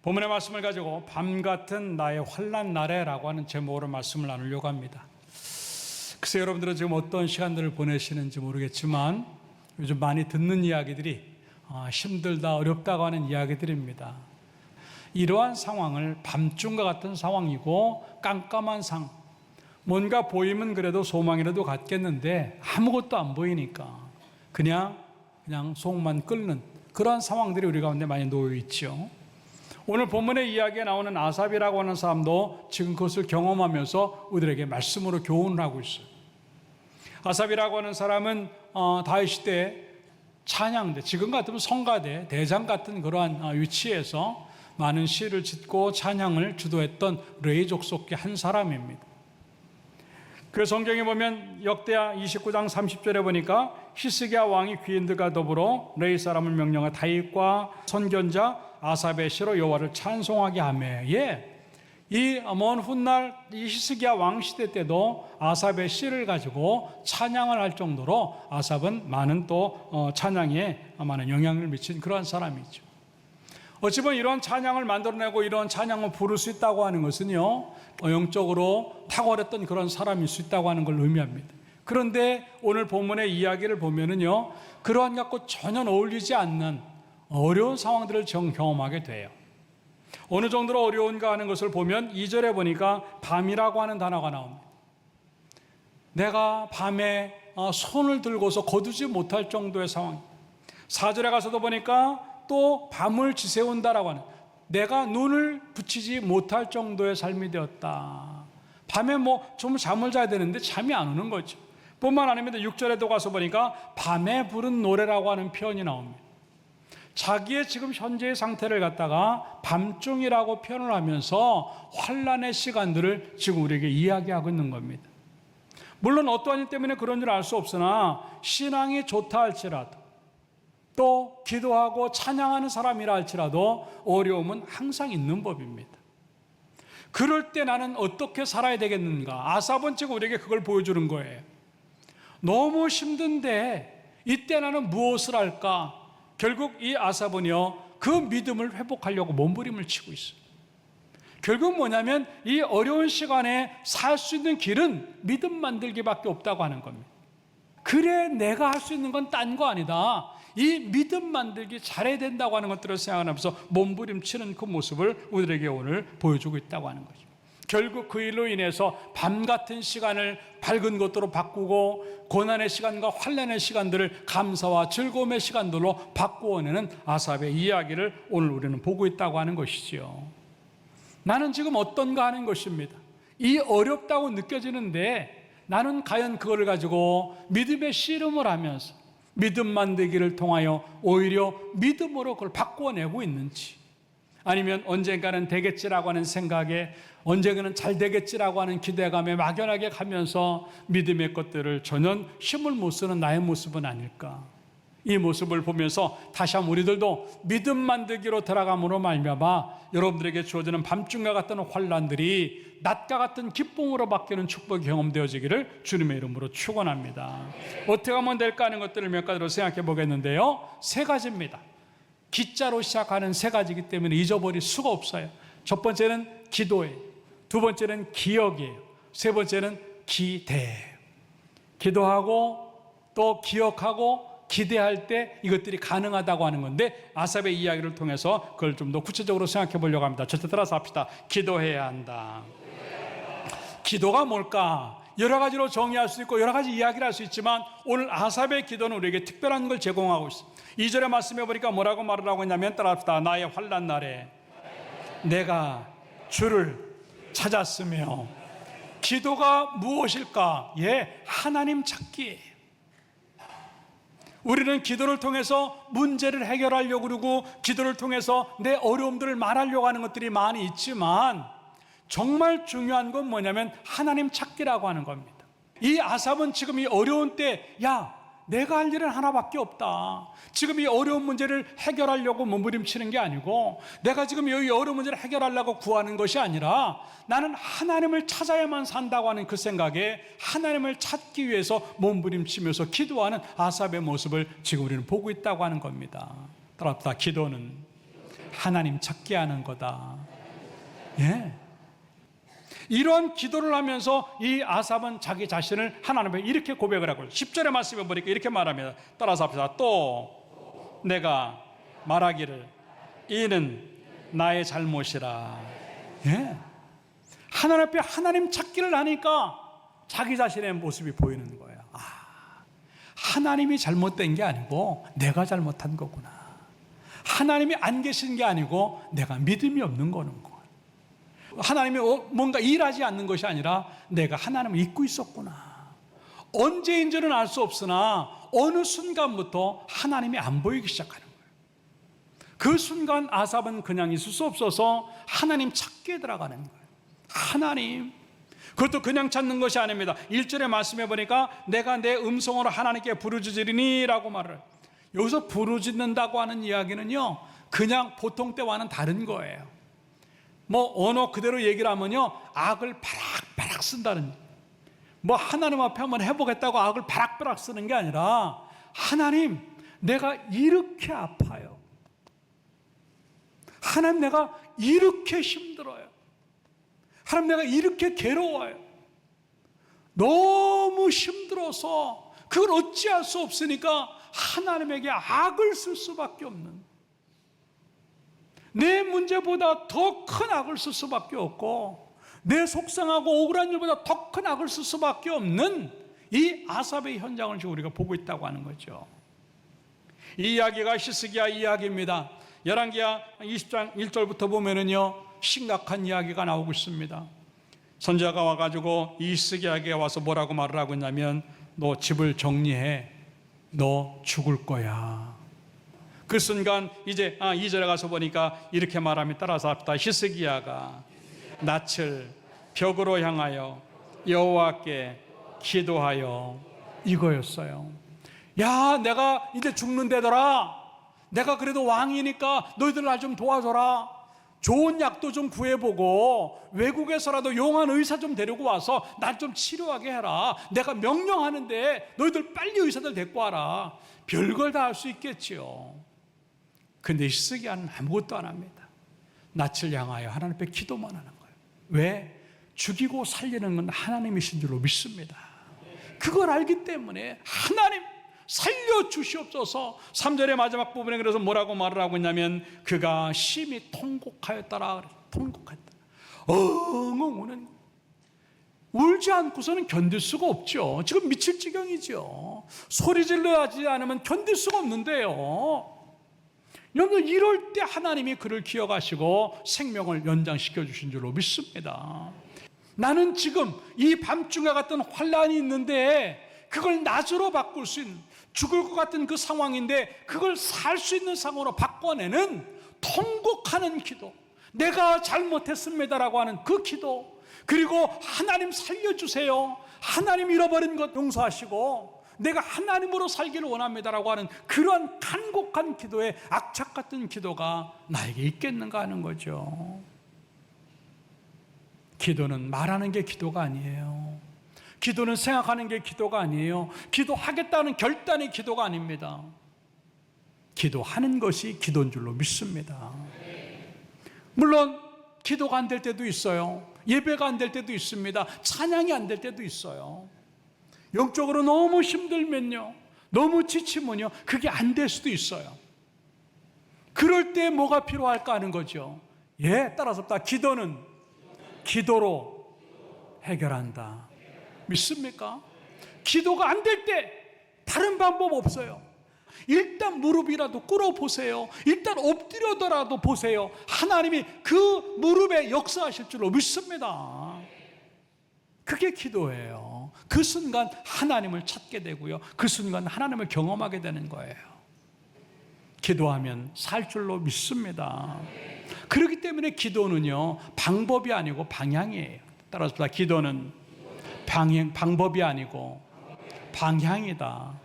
본문의 말씀을 가지고 밤 같은 나의 환난 날에라고 하는 제목으로 말씀을 나누려고 합니다. 글쎄 여러분들은 지금 어떤 시간들을 보내시는지 모르겠지만 요즘 많이 듣는 이야기들이 힘들다 어렵다고 하는 이야기들입니다. 이러한 상황을 밤중과 같은 상황이고 깜깜한 뭔가 보이면 그래도 소망이라도 갖겠는데 아무것도 안 보이니까 그냥 속만 끓는 그러한 상황들이 우리 가운데 많이 놓여 있죠. 오늘 본문의 이야기에 나오는 아삽이라고 하는 사람도 지금 그것을 경험하면서 우리에게 말씀으로 교훈을 하고 있어요. 아삽이라고 하는 사람은 다윗 때 찬양대, 지금 같으면 성가대, 대장 같은 그러한 위치에서 많은 시를 짓고 찬양을 주도했던 레위 족속의 한 사람입니다. 그 성경에 보면 역대하 29장 30절에 보니까 히스기야 왕이 귀인들과 더불어 레위 사람을 명령하 다윗과 선견자 아삽의 시로 여호와를 찬송하게 하매, 이 먼 훗날 이 히스기야 왕 시대 때도 아삽의 시를 가지고 찬양을 할 정도로 아삽은 많은 또 찬양에 많은 영향을 미친 그러한 사람이죠. 어찌 보면 이런 찬양을 만들어내고 이런 찬양을 부를 수 있다고 하는 것은요, 영적으로 탁월했던 그런 사람일 수 있다고 하는 걸 의미합니다. 그런데 오늘 본문의 이야기를 보면은요, 그러한 것과 전혀 어울리지 않는 어려운 상황들을 경험하게 돼요. 어느 정도로 어려운가 하는 것을 보면 2절에 보니까 밤이라고 하는 단어가 나옵니다. 내가 밤에 손을 들고서 거두지 못할 정도의 상황. 4절에 가서도 보니까 또 밤을 지새운다라고 하는, 내가 눈을 붙이지 못할 정도의 삶이 되었다. 밤에 좀 잠을 자야 되는데 잠이 안 오는 거죠. 뿐만 아닙니다. 6절에도 가서 보니까 밤에 부른 노래라고 하는 표현이 나옵니다. 자기의 지금 현재의 상태를 갖다가 밤중이라고 표현을 하면서 환난의 시간들을 지금 우리에게 이야기하고 있는 겁니다. 물론 어떠한 일 때문에 그런 줄 알 수 없으나 신앙이 좋다 할지라도 또 기도하고 찬양하는 사람이라 할지라도 어려움은 항상 있는 법입니다. 그럴 때 나는 어떻게 살아야 되겠는가? 아삽은 지금 우리에게 그걸 보여주는 거예요. 너무 힘든데 이때 나는 무엇을 할까? 결국 이 아삽은요, 그 믿음을 회복하려고 몸부림을 치고 있어요. 결국 뭐냐면 이 어려운 시간에 살 수 있는 길은 믿음 만들기밖에 없다고 하는 겁니다. 그래, 내가 할 수 있는 건 딴 거 아니다. 이 믿음 만들기 잘해야 된다고 하는 것들을 생각하면서 몸부림치는 그 모습을 우리에게 오늘 보여주고 있다고 하는 거죠. 결국 그 일로 인해서 밤 같은 시간을 밝은 것으로 바꾸고 고난의 시간과 환난의 시간들을 감사와 즐거움의 시간들로 바꾸어내는 아삽의 이야기를 오늘 우리는 보고 있다고 하는 것이지요. 나는 지금 어떤가 하는 것입니다. 이 어렵다고 느껴지는데 나는 과연 그거를 가지고 믿음의 씨름을 하면서 믿음 만들기를 통하여 오히려 믿음으로 그걸 바꾸어내고 있는지, 아니면 언젠가는 되겠지라고 하는 생각에, 언젠가는 잘 되겠지라고 하는 기대감에 막연하게 가면서 믿음의 것들을 전혀 힘을 못 쓰는 나의 모습은 아닐까. 이 모습을 보면서 다시 한번 우리들도 믿음 만들기로 들어감으로 말미암아 여러분들에게 주어지는 밤중과 같은 환난들이 낮과 같은 기쁨으로 바뀌는 축복이 경험되어지기를 주님의 이름으로 축원합니다. 어떻게 하면 될까 하는 것들을 몇 가지로 생각해 보겠는데요, 3가지입니다. 기자로 시작하는 3가지이기 때문에 잊어버릴 수가 없어요. 첫 번째는 기도예요. 두 번째는 기억이에요. 세 번째는 기대예요. 기도하고 또 기억하고 기대할 때 이것들이 가능하다고 하는 건데, 아삽의 이야기를 통해서 그걸 좀 더 구체적으로 생각해 보려고 합니다. 저한테 따라서 합시다. 기도해야 한다. 기도가 뭘까? 여러 가지로 정의할 수 있고 여러 가지 이야기를 할 수 있지만 오늘 아삽의 기도는 우리에게 특별한 걸 제공하고 있습니다. 2절의 말씀해 보니까 뭐라고 말을 하고 있냐면, 따라합시다. 나의 환난 날에 내가 주를 찾았으며. 기도가 무엇일까? 하나님 찾기예요. 우리는 기도를 통해서 문제를 해결하려고 그러고 기도를 통해서 내 어려움들을 말하려고 하는 것들이 많이 있지만 정말 중요한 건 뭐냐면 하나님 찾기라고 하는 겁니다. 이 아삽은 지금 이 어려운 때, 내가 할 일은 하나밖에 없다. 지금 이 어려운 문제를 해결하려고 몸부림치는 게 아니고, 내가 지금 이 어려운 문제를 해결하려고 구하는 것이 아니라 나는 하나님을 찾아야만 산다고 하는 그 생각에 하나님을 찾기 위해서 몸부림치면서 기도하는 아삽의 모습을 지금 우리는 보고 있다고 하는 겁니다. 따라합시다. 기도는 하나님 찾게 하는 거다. 예. 이런 기도를 하면서 이 아삽은 자기 자신을 하나님 앞에 이렇게 고백을 하고 10절의 말씀에 보니까 이렇게 말합니다. 따라서 합시다. 또 내가 말하기를 이는 나의 잘못이라. 예. 하나님 앞에 하나님 찾기를 하니까 자기 자신의 모습이 보이는 거예요. 하나님이 잘못된 게 아니고 내가 잘못한 거구나. 하나님이 안 계신 게 아니고 내가 믿음이 없는 거는 거예요. 하나님이 뭔가 일하지 않는 것이 아니라 내가 하나님을 잊고 있었구나. 언제인지는 알 수 없으나 어느 순간부터 하나님이 안 보이기 시작하는 거예요. 그 순간 아삽은 그냥 있을 수 없어서 하나님 찾기에 들어가는 거예요. 하나님, 그것도 그냥 찾는 것이 아닙니다. 1절의 말씀해 보니까 내가 내 음성으로 하나님께 부르짖으리니 라고 말을 해요. 여기서 부르짖는다고 하는 이야기는요, 그냥 보통 때와는 다른 거예요. 뭐 언어 그대로 얘기를 하면요, 악을 바락바락 쓴다는, 뭐 하나님 앞에 한번 해보겠다고 악을 바락바락 쓰는 게 아니라, 하나님 내가 이렇게 아파요. 하나님 내가 이렇게 힘들어요. 하나님 내가 이렇게 괴로워요. 너무 힘들어서 그걸 어찌할 수 없으니까 하나님에게 악을 쓸 수밖에 없는, 내 문제보다 더 큰 악을 쓸 수밖에 없고 내 속상하고 억울한 일보다 더 큰 악을 쓸 수밖에 없는 이 아삽의 현장을 지금 우리가 보고 있다고 하는 거죠. 이 이야기가 히스기야 이야기입니다. 열왕기야 20장 1절부터 보면은요, 심각한 이야기가 나오고 있습니다. 선지자가 와가지고 이 히스기야에게 와서 뭐라고 말을 하고 있냐면, 너 집을 정리해, 너 죽을 거야. 그 순간 이제 2절에 가서 보니까 이렇게 말하면 따라서 합시다. 히스기야가 낯을 벽으로 향하여 여호와께 기도하여, 이거였어요. 야, 내가 이제 죽는데더라. 내가 그래도 왕이니까 너희들 날 좀 도와줘라. 좋은 약도 좀 구해보고 외국에서라도 용한 의사 좀 데리고 와서 날 좀 치료하게 해라. 내가 명령하는데 너희들 빨리 의사들 데리고 와라. 별걸 다 할 수 있겠지요. 근데 히스기야는 아무것도 안 합니다. 낯을 향하여 하나님 앞에 기도만 하는 거예요. 왜? 죽이고 살리는 건 하나님이신 줄로 믿습니다. 그걸 알기 때문에 하나님 살려주시옵소서. 3절의 마지막 부분에 그래서 뭐라고 말을 하고 있냐면, 그가 심히 통곡하였더라. 통곡했다. 엉엉 우는, 울지 않고서는 견딜 수가 없죠. 지금 미칠 지경이죠. 소리 질러 하지 않으면 견딜 수가 없는데요. 여러분, 이럴 때 하나님이 그를 기억하시고 생명을 연장시켜 주신 줄로 믿습니다. 나는 지금 이 밤중과 같은 환란이 있는데 그걸 낮으로 바꿀 수 있는, 죽을 것 같은 그 상황인데 그걸 살 수 있는 상황으로 바꿔내는 통곡하는 기도, 내가 잘못했습니다라고 하는 그 기도, 그리고 하나님 살려주세요, 하나님 잃어버린 것 용서하시고 내가 하나님으로 살기를 원합니다라고 하는 그러한 간곡한 기도에 악착 같은 기도가 나에게 있겠는가 하는 거죠. 기도는 말하는 게 기도가 아니에요. 기도는 생각하는 게 기도가 아니에요. 기도하겠다는 결단이 기도가 아닙니다. 기도하는 것이 기도인 줄로 믿습니다. 물론 기도가 안 될 때도 있어요. 예배가 안 될 때도 있습니다. 찬양이 안 될 때도 있어요. 영적으로 너무 힘들면요, 너무 지치면요, 그게 안 될 수도 있어요. 그럴 때 뭐가 필요할까 하는 거죠. 따라서 기도는 기도로 해결한다. 믿습니까? 기도가 안 될 때 다른 방법 없어요. 일단 무릎이라도 꿇어보세요. 일단 엎드려더라도 보세요. 하나님이 그 무릎에 역사하실 줄로 믿습니다. 그게 기도예요. 그 순간 하나님을 찾게 되고요, 그 순간 하나님을 경험하게 되는 거예요. 기도하면 살 줄로 믿습니다. 그렇기 때문에 기도는요, 방법이 아니고 방향이에요. 따라서 기도는 방법이 아니고 방향이다.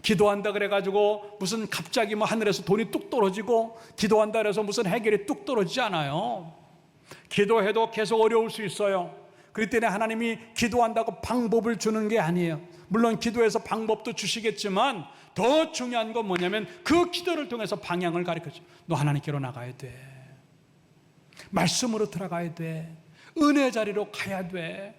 기도한다 그래가지고 무슨 갑자기 하늘에서 돈이 뚝 떨어지고, 기도한다 그래서 무슨 해결이 뚝 떨어지지 않아요. 기도해도 계속 어려울 수 있어요. 그렇기 때문에 하나님이 기도한다고 방법을 주는 게 아니에요. 물론 기도해서 방법도 주시겠지만 더 중요한 건 뭐냐면 그 기도를 통해서 방향을 가르쳐줘. 너 하나님께로 나가야 돼. 말씀으로 들어가야 돼. 은혜 자리로 가야 돼.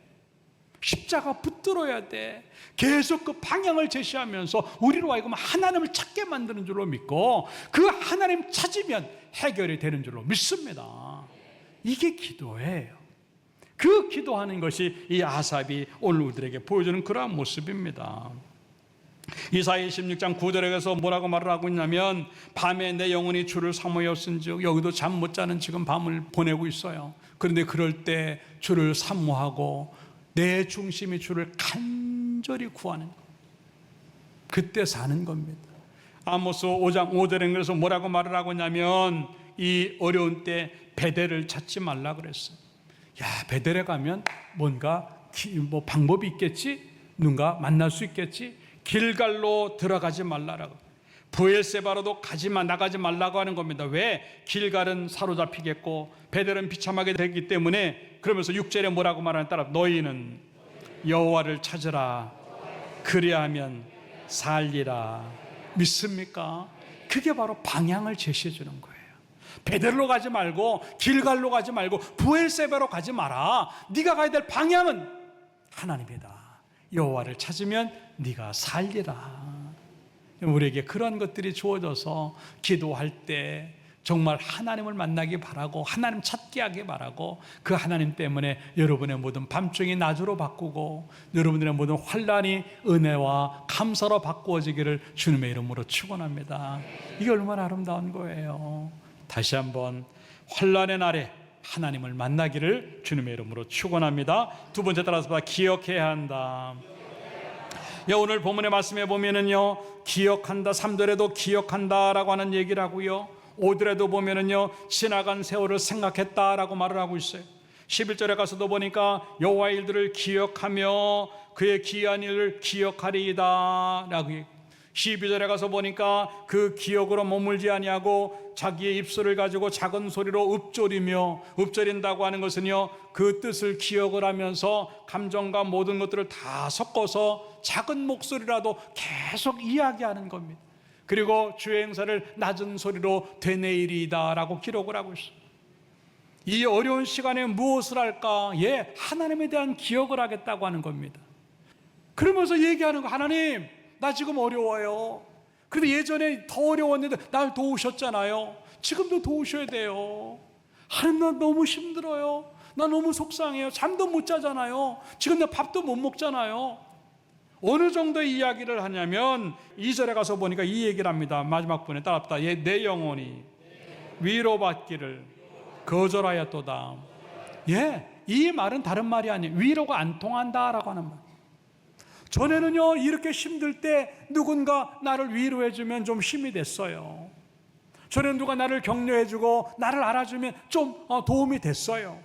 십자가 붙들어야 돼. 계속 그 방향을 제시하면서 우리로 하여금 하나님을 찾게 만드는 줄로 믿고 그 하나님 찾으면 해결이 되는 줄로 믿습니다. 이게 기도예요. 그 기도하는 것이 이 아삽이 오늘 우리들에게 보여주는 그러한 모습입니다. 이사야 16장 9절에 가서 뭐라고 말을 하고 있냐면 밤에 내 영혼이 주를 사모하였은즉, 여기도 잠 못 자는 지금 밤을 보내고 있어요. 그런데 그럴 때 주를 사모하고 내 중심이 주를 간절히 구하는 것, 그때 사는 겁니다. 아모스 5장 5절에 그래서 뭐라고 말을 하고 있냐면 이 어려운 때 베델을 찾지 말라 그랬어요. 야, 베델에 가면 뭔가 뭐 방법이 있겠지? 누군가 만날 수 있겠지? 길갈로 들어가지 말라라고. 브엘세바로도 나가지 말라고 하는 겁니다. 왜? 길갈은 사로잡히겠고 베델은 비참하게 되기 때문에. 그러면서 6절에 뭐라고 말하는 따라 너희는 여호와를 찾으라. 그리하면 살리라. 믿습니까? 그게 바로 방향을 제시해 주는 거예요. 베델로 가지 말고 길갈로 가지 말고 브엘세바로 가지 마라. 네가 가야 될 방향은 하나님이다. 여호와를 찾으면 네가 살리라. 우리에게 그런 것들이 주어져서 기도할 때 정말 하나님을 만나기 바라고 하나님 찾게 하기 바라고 그 하나님 때문에 여러분의 모든 밤중이 낮으로 바꾸고 여러분들의 모든 환난이 은혜와 감사로 바꾸어지기를 주님의 이름으로 축원합니다. 이게 얼마나 아름다운 거예요. 다시 한번 환난의 날에 하나님을 만나기를 주님의 이름으로 축원합니다. 두 번째 따라서 기억해야 한다. 오늘 본문의 말씀에 보면은요, 기억한다, 3절에도 기억한다라고 하는 얘기를 하고요, 5절에도 보면은요, 지나간 세월을 생각했다라고 말을 하고 있어요. 11절에 가서도 보니까 여호와의 일들을 기억하며 그의 기이한 일을 기억하리이다 라고. 12절에 가서 보니까 그 기억으로 머물지 아니하고 자기의 입술을 가지고 작은 소리로 읊조린다고 하는 것은요, 그 뜻을 기억을 하면서 감정과 모든 것들을 다 섞어서 작은 목소리라도 계속 이야기하는 겁니다. 그리고 주의 행사를 낮은 소리로 되내이리이다 라고 기록을 하고 있어요. 이 어려운 시간에 무엇을 할까? 하나님에 대한 기억을 하겠다고 하는 겁니다. 그러면서 얘기하는 거, 하나님 나 지금 어려워요. 근데 예전에 더 어려웠는데 날 도우셨잖아요. 지금도 도우셔야 돼요. 하나님 나 너무 힘들어요. 나 너무 속상해요. 잠도 못 자잖아요. 지금 나 밥도 못 먹잖아요. 어느 정도의 이야기를 하냐면 2절에 가서 보니까 이 얘기를 합니다. 마지막 분에 따랐다. 내 영혼이 위로받기를 거절하였도다. 이 말은 다른 말이 아니에요. 위로가 안 통한다라고 하는 말. 전에는요, 이렇게 힘들 때 누군가 나를 위로해주면 좀 힘이 됐어요. 전에는 누가 나를 격려해주고 나를 알아주면 좀 도움이 됐어요.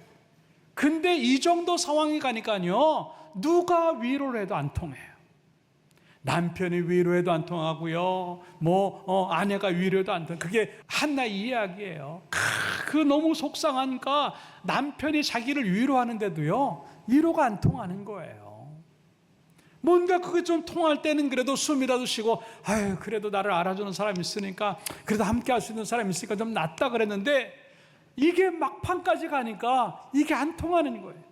근데 이 정도 상황이 가니까요, 누가 위로를 해도 안 통해요. 남편이 위로해도 안 통하고요, 아내가 위로해도 안 통해요. 그게 한나의 이야기예요. 그 너무 속상하니까 남편이 자기를 위로하는데도요, 위로가 안 통하는 거예요. 뭔가 그게 좀 통할 때는 그래도 숨이라도 쉬고, 그래도 나를 알아주는 사람이 있으니까, 그래도 함께 할 수 있는 사람이 있으니까 좀 낫다 그랬는데, 이게 막판까지 가니까 이게 안 통하는 거예요.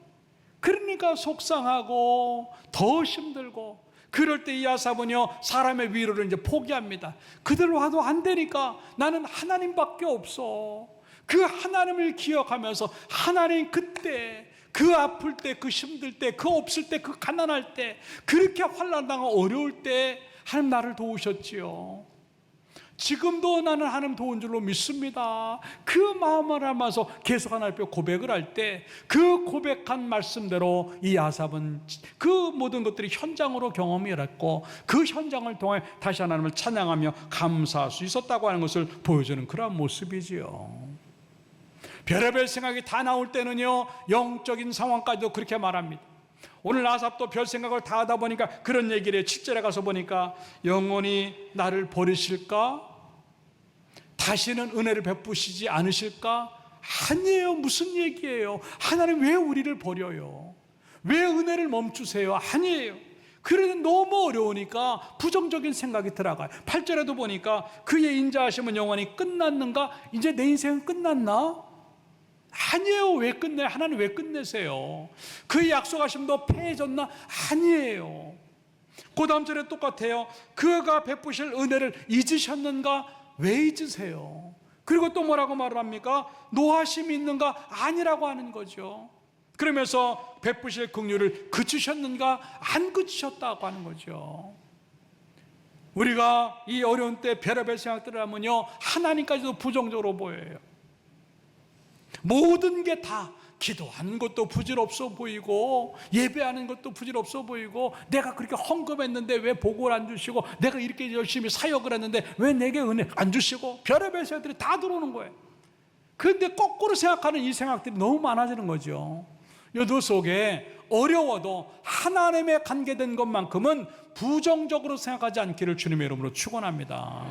그러니까 속상하고 더 힘들고, 그럴 때 이 아삽은요, 사람의 위로를 이제 포기합니다. 그들로 와도 안 되니까 나는 하나님밖에 없어. 그 하나님을 기억하면서 하나님 그때, 그 아플 때, 그 힘들 때, 그 없을 때, 그 가난할 때, 그렇게 환난당하고 어려울 때 하나님 나를 도우셨지요. 지금도 나는 하나님 도운 줄로 믿습니다. 그 마음을 하면서 계속 하나님 앞에 고백을 할 때 그 고백한 말씀대로 이 아삽은 그 모든 것들이 현장으로 경험이 일었고 그 현장을 통해 다시 하나님을 찬양하며 감사할 수 있었다고 하는 것을 보여주는 그런 모습이지요. 별의별 생각이 다 나올 때는요, 영적인 상황까지도 그렇게 말합니다. 오늘 아삽도 별 생각을 다 하다 보니까 그런 얘기를 해요. 7절에 가서 보니까 영원히 나를 버리실까? 다시는 은혜를 베푸시지 않으실까? 아니에요. 무슨 얘기예요? 하나님 왜 우리를 버려요? 왜 은혜를 멈추세요? 아니에요. 그래도 너무 어려우니까 부정적인 생각이 들어가요. 8절에도 보니까 그의 인자하심은 영원히 끝났는가? 이제 내 인생은 끝났나? 아니에요. 왜 끝내? 하나님 왜 끝내세요? 그의 약속하심도 패해졌나? 아니에요. 그 다음 절에 똑같아요. 그가 베푸실 은혜를 잊으셨는가? 왜 잊으세요? 그리고 또 뭐라고 말을 합니까? 노하심이 있는가? 아니라고 하는 거죠. 그러면서 베푸실 긍휼을 그치셨는가? 안 그치셨다고 하는 거죠. 우리가 이 어려운 때 별의별 생각들을 하면요, 하나님까지도 부정적으로 보여요. 모든 게 다 기도하는 것도 부질없어 보이고, 예배하는 것도 부질없어 보이고, 내가 그렇게 헌금했는데 왜 복을 안 주시고, 내가 이렇게 열심히 사역을 했는데 왜 내게 은혜 안 주시고, 별의별 생각들이 다 들어오는 거예요. 그런데 거꾸로 생각하는 이 생각들이 너무 많아지는 거죠. 여도 속에 어려워도 하나님의 관계된 것만큼은 부정적으로 생각하지 않기를 주님의 이름으로 축원합니다.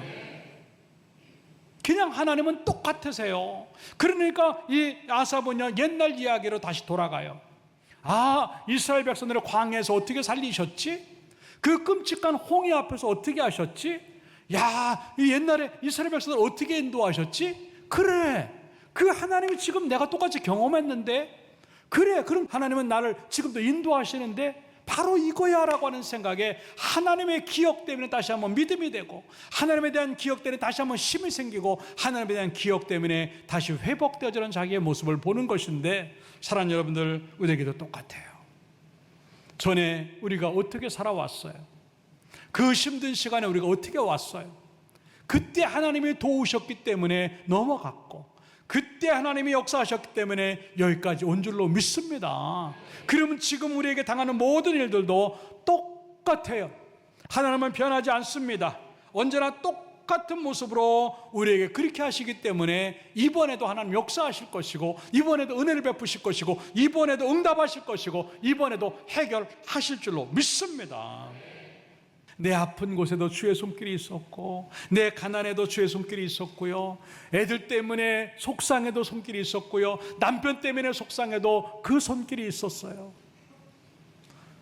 그냥 하나님은 똑같으세요. 그러니까 이 아삽은요, 옛날 이야기로 다시 돌아가요. 아, 이스라엘 백성들을 광야에서 어떻게 살리셨지? 그 끔찍한 홍해 앞에서 어떻게 하셨지? 야, 이 옛날에 이스라엘 백성들 어떻게 인도하셨지? 그래, 그 하나님이 지금 내가 똑같이 경험했는데, 그래, 그럼 하나님은 나를 지금도 인도하시는데 바로 이거야 라고 하는 생각에 하나님의 기억 때문에 다시 한번 믿음이 되고, 하나님에 대한 기억 때문에 다시 한번 힘이 생기고, 하나님에 대한 기억 때문에 다시 회복되어지는 자기의 모습을 보는 것인데, 사랑하는 여러분들, 우리에게도 똑같아요. 전에 우리가 어떻게 살아왔어요? 그 힘든 시간에 우리가 어떻게 왔어요? 그때 하나님이 도우셨기 때문에 넘어갔고, 그때 하나님이 역사하셨기 때문에 여기까지 온 줄로 믿습니다. 그러면 지금 우리에게 당하는 모든 일들도 똑같아요. 하나님은 변하지 않습니다. 언제나 똑같은 모습으로 우리에게 그렇게 하시기 때문에 이번에도 하나님 역사하실 것이고, 이번에도 은혜를 베푸실 것이고, 이번에도 응답하실 것이고, 이번에도 해결하실 줄로 믿습니다. 내 아픈 곳에도 주의 손길이 있었고, 내 가난에도 주의 손길이 있었고요, 애들 때문에 속상해도 손길이 있었고요, 남편 때문에 속상해도 그 손길이 있었어요.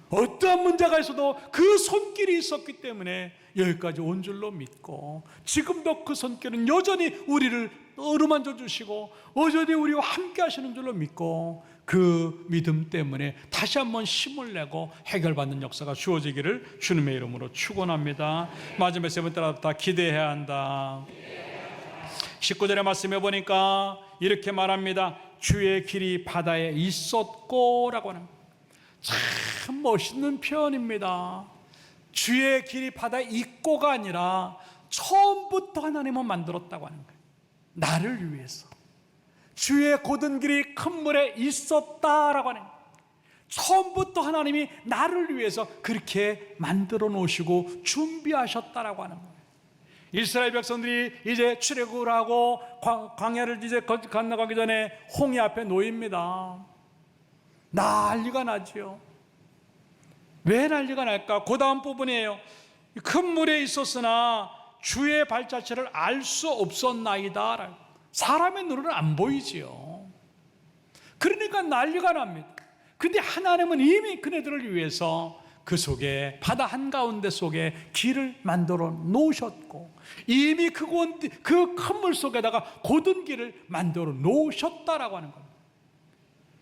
어떠한 문제가 있어도 그 손길이 있었기 때문에 여기까지 온 줄로 믿고, 지금도 그 손길은 여전히 우리를 어루만져 주시고 여전히 우리와 함께 하시는 줄로 믿고, 그 믿음 때문에 다시 한번 힘을 내고 해결받는 역사가 주어지기를 주님의 이름으로 축원합니다. 마지막에 세 번째로 다 기대해야 한다. 19절의 말씀해 보니까 이렇게 말합니다. 주의 길이 바다에 있었고 라고 하는, 참 멋있는 표현입니다. 주의 길이 바다에 있고가 아니라 처음부터 하나님은 만들었다고 하는 거예요. 나를 위해서 주의 곧은 길이 큰 물에 있었다라고 하는 거예요. 처음부터 하나님이 나를 위해서 그렇게 만들어 놓으시고 준비하셨다라고 하는 거예요. 이스라엘 백성들이 이제 출애굽을 하고 광야를 이제 건너가기 전에 홍해 앞에 놓입니다. 난리가 나죠. 왜 난리가 날까? 그 다음 부분이에요. 큰 물에 있었으나 주의 발자취를 알 수 없었나이다. 사람의 눈으로는 안 보이지요. 그러니까 난리가 납니다. 근데 하나님은 이미 그네들을 위해서 그 속에, 바다 한가운데 속에 길을 만들어 놓으셨고, 이미 그 큰 물 속에다가 곧은 길을 만들어 놓으셨다라고 하는 겁니다.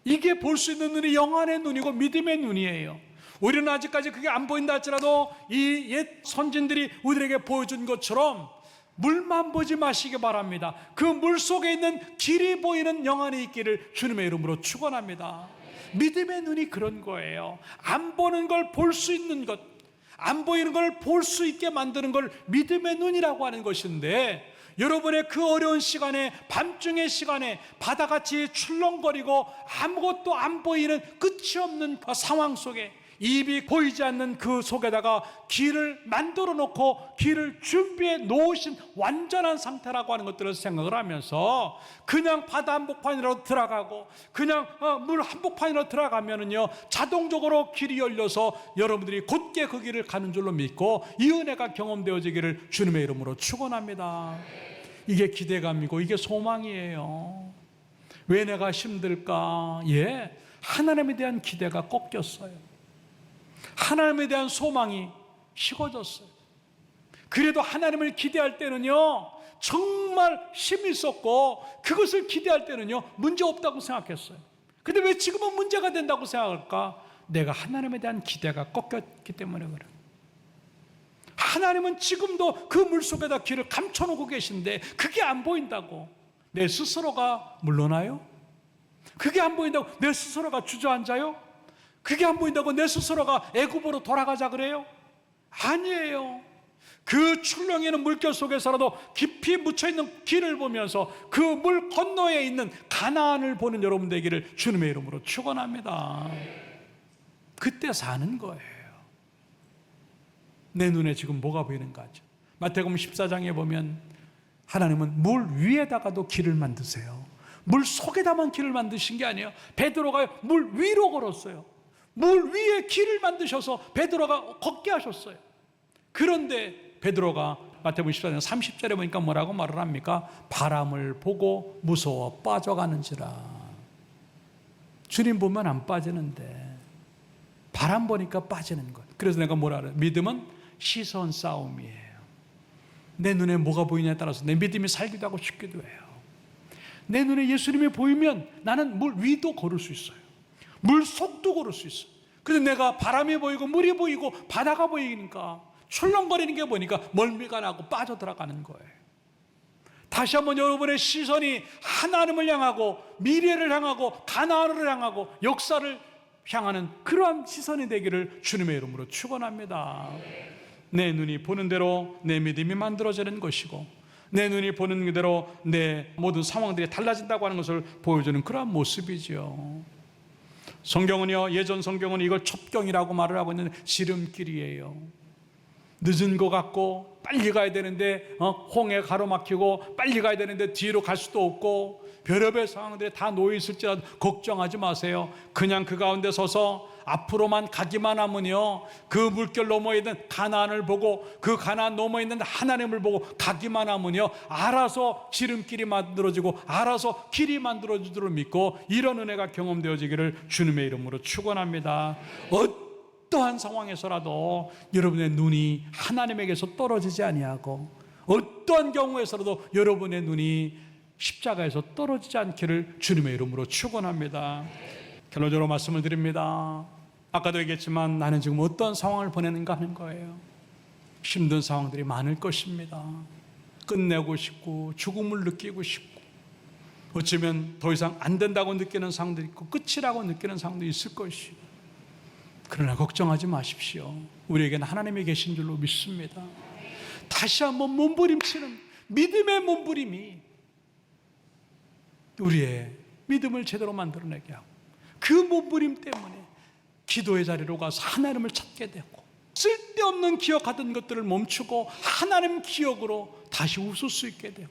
이게 볼 수 있는 눈이 영안의 눈이고 믿음의 눈이에요. 우리는 아직까지 그게 안 보인다 할지라도 이 옛 선진들이 우리에게 보여준 것처럼 물만 보지 마시기 바랍니다. 그 물 속에 있는 길이 보이는 영안이 있기를 주님의 이름으로 축원합니다. 믿음의 눈이 그런 거예요. 안 보는 걸 볼 수 있는 것, 안 보이는 걸 볼 수 있게 만드는 걸 믿음의 눈이라고 하는 것인데, 여러분의 그 어려운 시간에, 밤중의 시간에 바다같이 출렁거리고 아무것도 안 보이는 끝이 없는 상황 속에, 입이 보이지 않는 그 속에다가 길을 만들어 놓고 길을 준비해 놓으신 완전한 상태라고 하는 것들을 생각을 하면서, 그냥 바다 한복판으로 들어가고 그냥 물 한복판으로 들어가면은요, 자동적으로 길이 열려서 여러분들이 곧게 그 길을 가는 줄로 믿고 이 은혜가 경험되어지기를 주님의 이름으로 축원합니다. 이게 기대감이고 이게 소망이에요. 왜 내가 힘들까? 예, 하나님에 대한 기대가 꺾였어요. 하나님에 대한 소망이 식어졌어요. 그래도 하나님을 기대할 때는요, 정말 힘이 있었고 그것을 기대할 때는요 문제 없다고 생각했어요. 근데 왜 지금은 문제가 된다고 생각할까? 내가 하나님에 대한 기대가 꺾였기 때문에 그래요. 하나님은 지금도 그 물속에다 길을 감춰놓고 계신데 그게 안 보인다고 내 스스로가 물러나요? 그게 안 보인다고 내 스스로가 주저앉아요? 그게 안 보인다고 내 스스로가 애굽으로 돌아가자 그래요? 아니에요. 그 출렁이는 물결 속에서라도 깊이 묻혀있는 길을 보면서 그 물 건너에 있는 가나안을 보는 여러분 되기를 주님의 이름으로 축원합니다. 그때 사는 거예요. 내 눈에 지금 뭐가 보이는가 하죠. 마태복음 14장에 보면 하나님은 물 위에다가도 길을 만드세요. 물 속에다만 길을 만드신 게 아니에요. 베드로가 물 위로 걸었어요. 물 위에 길을 만드셔서 베드로가 걷게 하셨어요. 그런데 베드로가 마태복음 14장 30절에 보니까 뭐라고 말을 합니까? 바람을 보고 무서워 빠져가는지라. 주님 보면 안 빠지는데 바람 보니까 빠지는 것. 그래서 내가 뭐라 그래요? 믿음은 시선 싸움이에요. 내 눈에 뭐가 보이냐에 따라서 내 믿음이 살기도 하고 죽기도 해요. 내 눈에 예수님이 보이면 나는 물 위도 걸을 수 있어요. 물 속도 걸을 수 있어요. 그런데 내가 바람이 보이고 물이 보이고 바다가 보이니까 출렁거리는 게 보니까 멀미가 나고 빠져들어가는 거예요. 다시 한번 여러분의 시선이 하나님을 향하고 미래를 향하고 가나안을 향하고 역사를 향하는 그러한 시선이 되기를 주님의 이름으로 축원합니다. 내 눈이 보는 대로 내 믿음이 만들어지는 것이고 내 눈이 보는 그대로 내 모든 상황들이 달라진다고 하는 것을 보여주는 그러한 모습이죠. 성경은요, 예전 성경은 이걸 첩경이라고 말을 하고 있는 지름길이에요. 늦은 것 같고 빨리 가야 되는데 홍해 가로막히고 빨리 가야 되는데 뒤로 갈 수도 없고 별의별 상황들이 다 놓여 있을지라도 걱정하지 마세요. 그냥 그 가운데 서서 앞으로만 가기만 하면요, 그 물결 너머에 있는 가나안을 보고 그 가나안 너머에 있는 하나님을 보고 가기만 하면요, 알아서 지름길이 만들어지고 알아서 길이 만들어질 줄 믿고 이런 은혜가 경험되어지기를 주님의 이름으로 축원합니다. 어떠한 상황에서라도 여러분의 눈이 하나님에게서 떨어지지 아니하고 어떠한 경우에서라도 여러분의 눈이 십자가에서 떨어지지 않기를 주님의 이름으로 축원합니다. 결론적으로 말씀을 드립니다. 아까도 얘기했지만 나는 지금 어떤 상황을 보내는가 하는 거예요. 힘든 상황들이 많을 것입니다. 끝내고 싶고 죽음을 느끼고 싶고 어쩌면 더 이상 안 된다고 느끼는 상황도 있고 끝이라고 느끼는 상황도 있을 것이요. 그러나 걱정하지 마십시오. 우리에게는 하나님이 계신 줄로 믿습니다. 다시 한번 몸부림치는 믿음의 몸부림이 우리의 믿음을 제대로 만들어내게 하고 그 몸부림 때문에 기도의 자리로 가서 하나님을 찾게 되고 쓸데없는 기억하던 것들을 멈추고 하나님 기억으로 다시 웃을 수 있게 되고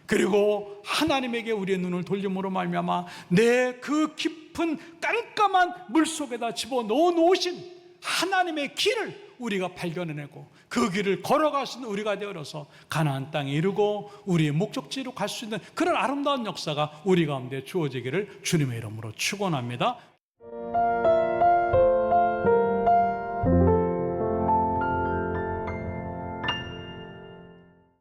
그리고 하나님에게 우리의 눈을 돌림으로 말미암아 내 그 깊은 깜깜한 물속에다 집어넣어 놓으신 하나님의 길을 우리가 발견해내고 그 길을 걸어갈 수 있는 우리가 되어서 가나안 땅에 이르고 우리의 목적지로 갈 수 있는 그런 아름다운 역사가 우리 가운데 주어지기를 주님의 이름으로 축원합니다.